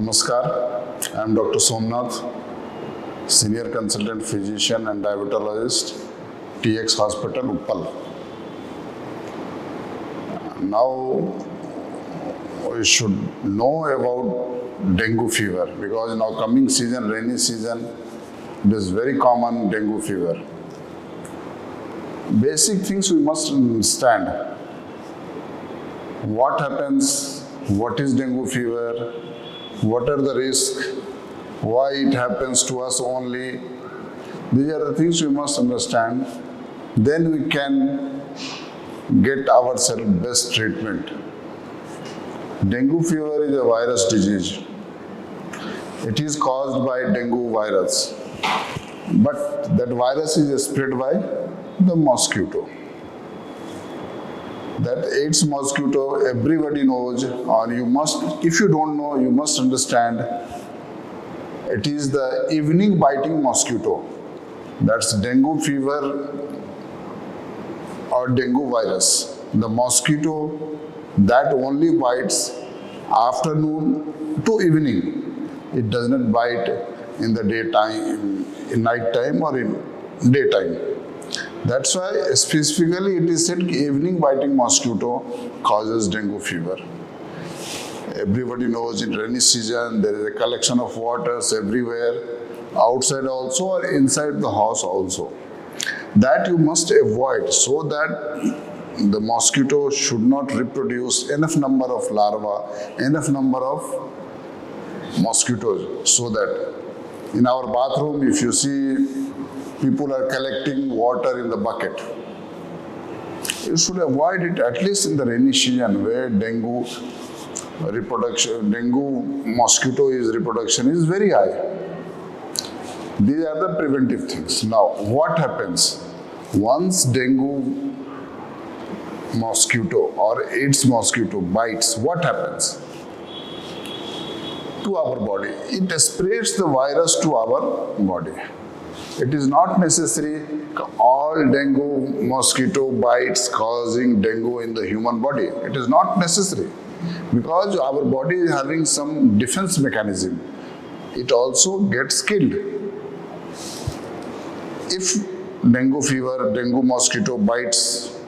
Namaskar, I am Dr. Somnath, Senior Consultant Physician and Diabetologist, TX Hospital, Uppal. Now we should know about dengue fever because now coming season, rainy season, it is very common dengue fever. Basic things we must understand. What happens, what is dengue fever, what are the risks, why it happens to us only. These are the things we must understand. Then we can get ourselves best treatment. Dengue fever is a virus disease. It is caused by dengue virus. But that virus is spread by the mosquito. That Aedes mosquito, everybody knows, or you must, if you don't know, you must understand, it is the evening biting mosquito. That's dengue fever or dengue virus. The mosquito that only bites afternoon to evening. It does not bite in the daytime, in night time or in daytime. That's why specifically it is said evening biting mosquito causes dengue fever. Everybody knows in rainy season there is a collection of waters everywhere, outside also or inside the house also. That you must avoid so that the mosquito should not reproduce enough number of larvae, enough number of mosquitoes, so that in our bathroom if you see people are collecting water in the bucket. You should avoid it at least in the rainy season where dengue mosquito reproduction is very high. These are the preventive things. Now, what happens? Once dengue mosquito or Aedes mosquito bites, what happens to our body? It spreads the virus to our body. It is not necessary all dengue mosquito bites causing dengue in the human body. It is not necessary because our body is having some defense mechanism. It also gets killed. If dengue fever, dengue mosquito bites,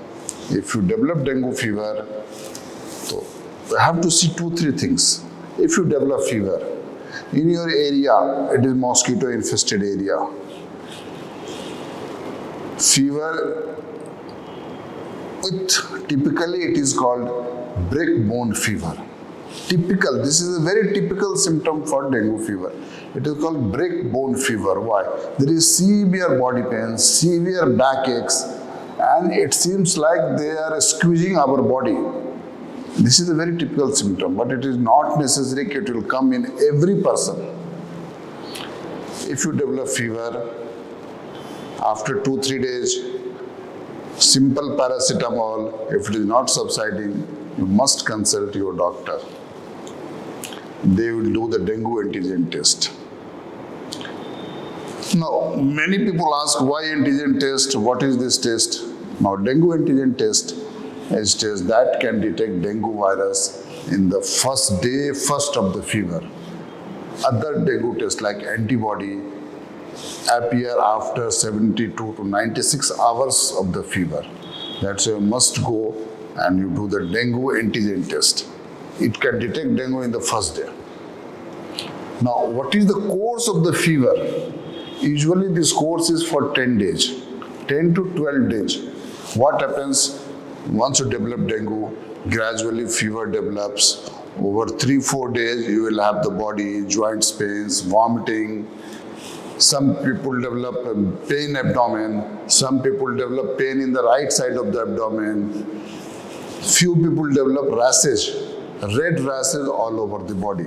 if you develop dengue fever, so you have to see 2-3 things. If you develop fever, in your area, it is mosquito infested area. Fever with typically it is called break bone fever. Typical, this is a very typical symptom for dengue fever. It is called break bone fever. Why? There is severe body pain, severe backaches, and it seems like they are squeezing our body. This is a very typical symptom, but it is not necessary it will come in every person. If you develop fever, after 2-3 days, simple paracetamol, if it is not subsiding, you must consult your doctor. They will do the dengue antigen test. Now, many people ask why antigen test, what is this test? Now, dengue antigen test is a test that can detect dengue virus in the first day, first of the fever. Other dengue tests like antibody appear after 72 to 96 hours of the fever. That's why you must go and you do the dengue antigen test. It can detect dengue in the first day. Now, what is the course of the fever? Usually this course is for 10 days, 10 to 12 days. What happens once you develop dengue? Gradually fever develops. Over 3-4 days you will have the body, joints pains, vomiting. Some people develop pain abdomen. Some people develop pain in the right side of the abdomen. Few people develop rashes, red rashes all over the body.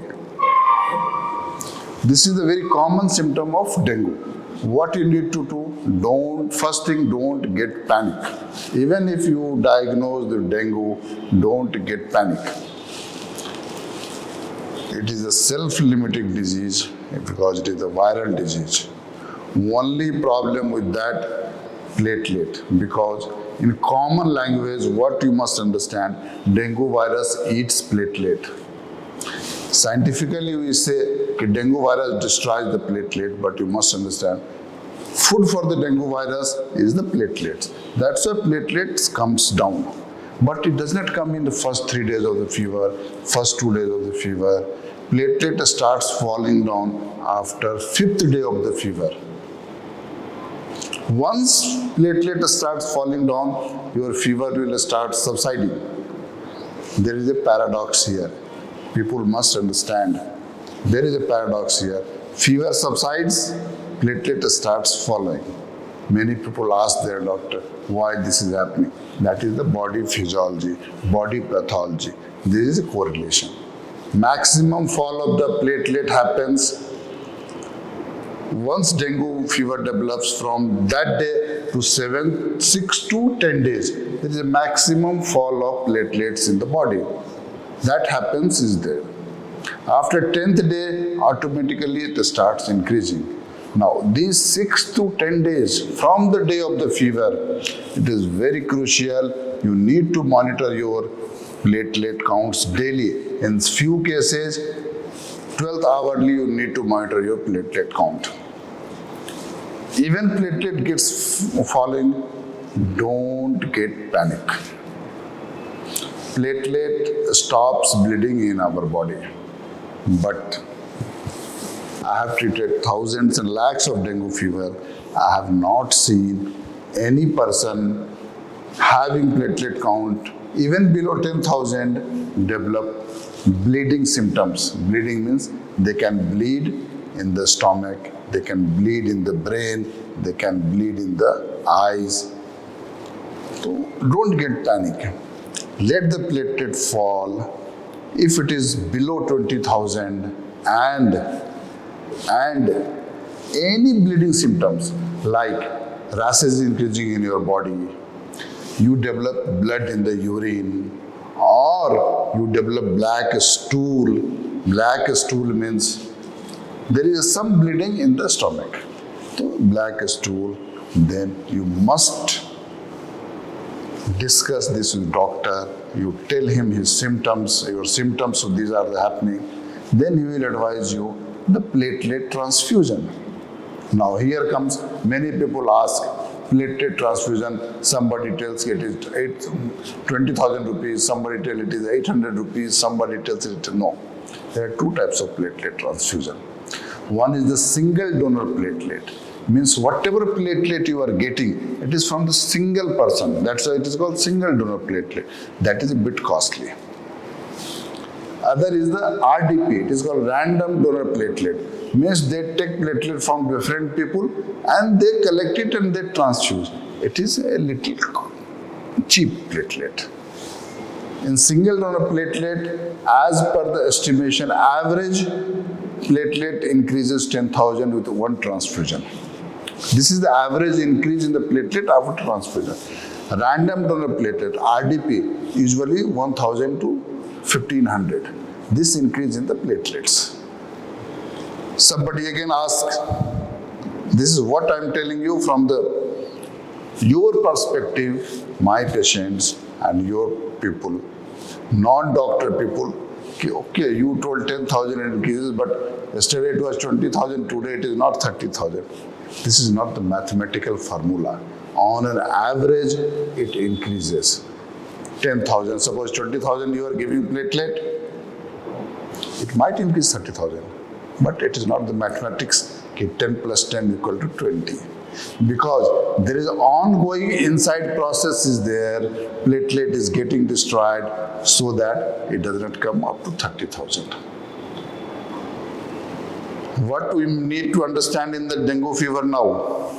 This is a very common symptom of dengue. What you need to do, first thing, don't get panic. Even if you diagnose the dengue, don't get panic. It is a self-limiting disease because it is a viral disease. Only problem with that, platelet, because in common language, what you must understand, dengue virus eats platelet. Scientifically, we say that dengue virus destroys the platelet, but you must understand, food for the dengue virus is the platelets. That's why platelets comes down. But it does not come in the first 3 days of the fever, first 2 days of the fever. Platelet starts falling down after 5th day of the fever. Once platelet starts falling down, your fever will start subsiding. There is a paradox here. People must understand. There is a paradox here. Fever subsides, platelet starts falling. Many people ask their doctor why this is happening. That is the body physiology, body pathology. There is a correlation. Maximum fall of the platelet happens once dengue fever develops. From that day to 6 to 10 days, there is a maximum fall of platelets in the body. That happens is there. After 10th day, automatically it starts increasing. Now, these 6 to 10 days from the day of the fever, it is very crucial. You need to monitor your platelet counts daily. In few cases, 12th hourly, you need to monitor your platelet count. Even platelet gets falling, don't get panic. Platelet stops bleeding in our body. But I have treated thousands and lakhs of dengue fever. I have not seen any person having platelet count even below 10,000 develop bleeding symptoms. Bleeding means they can bleed in the stomach, they can bleed in the brain, they can bleed in the eyes. So don't get panic. Let the platelet fall. If it is below 20,000 and any bleeding symptoms like rashes increasing in your body, you develop blood in the urine, or you develop black stool. Black stool means there is some bleeding in the stomach. So black stool, then you must discuss this with doctor. You tell him his symptoms, your symptoms, so these are happening. Then he will advise you the platelet transfusion. Now here comes, many people ask, platelet transfusion, somebody tells it is 20,000 rupees, somebody tells it is 800 rupees, somebody tells it no. There are two types of platelet transfusion. One is the single donor platelet. Means whatever platelet you are getting, it is from the single person. That's why it is called single donor platelet. That is a bit costly. Other is the RDP. It is called random donor platelet. Means they take platelet from different people and they collect it and they transfuse. It is a little cheap platelet. In single donor platelet, as per the estimation, average platelet increases 10,000 with one transfusion. This is the average increase in the platelet after transfusion. Random donor platelet, RDP, usually 1,000 to 1,500. This increase in the platelets. Somebody again asks, this is what I am telling you from your perspective, my patients and your people, non-doctor people. Okay, you told 10,000 increases, but yesterday it was 20,000, today it is not 30,000. This is not the mathematical formula. On an average, it increases. 10,000, suppose 20,000 you are giving platelet, it might increase 30,000. But it is not the mathematics, 10 plus 10 equal to 20. Because there is ongoing inside process is there, platelet is getting destroyed so that it does not come up to 30,000. What we need to understand in the dengue fever now,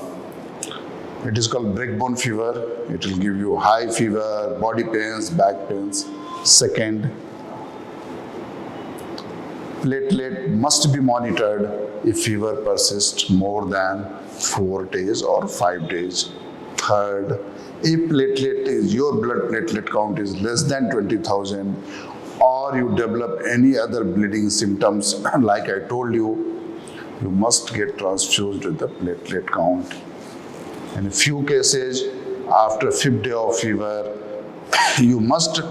it is called breakbone fever. It will give you high fever, body pains, back pains. Second, platelet must be monitored if fever persists more than 4 days or 5 days. Third, if your blood platelet count is less than 20,000 or you develop any other bleeding symptoms, like I told you, you must get transfused with the platelet count. In a few cases, after 5th day of fever, you must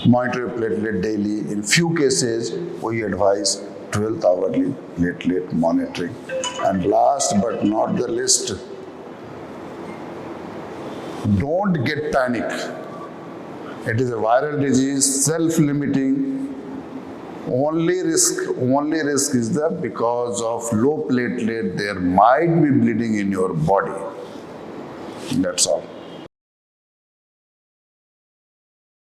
Monitor your platelet daily. In few cases, we advise 12th hourly platelet monitoring. And last but not the least, don't get panic. It is a viral disease, self-limiting. Only risk is that because of low platelet, there might be bleeding in your body. That's all.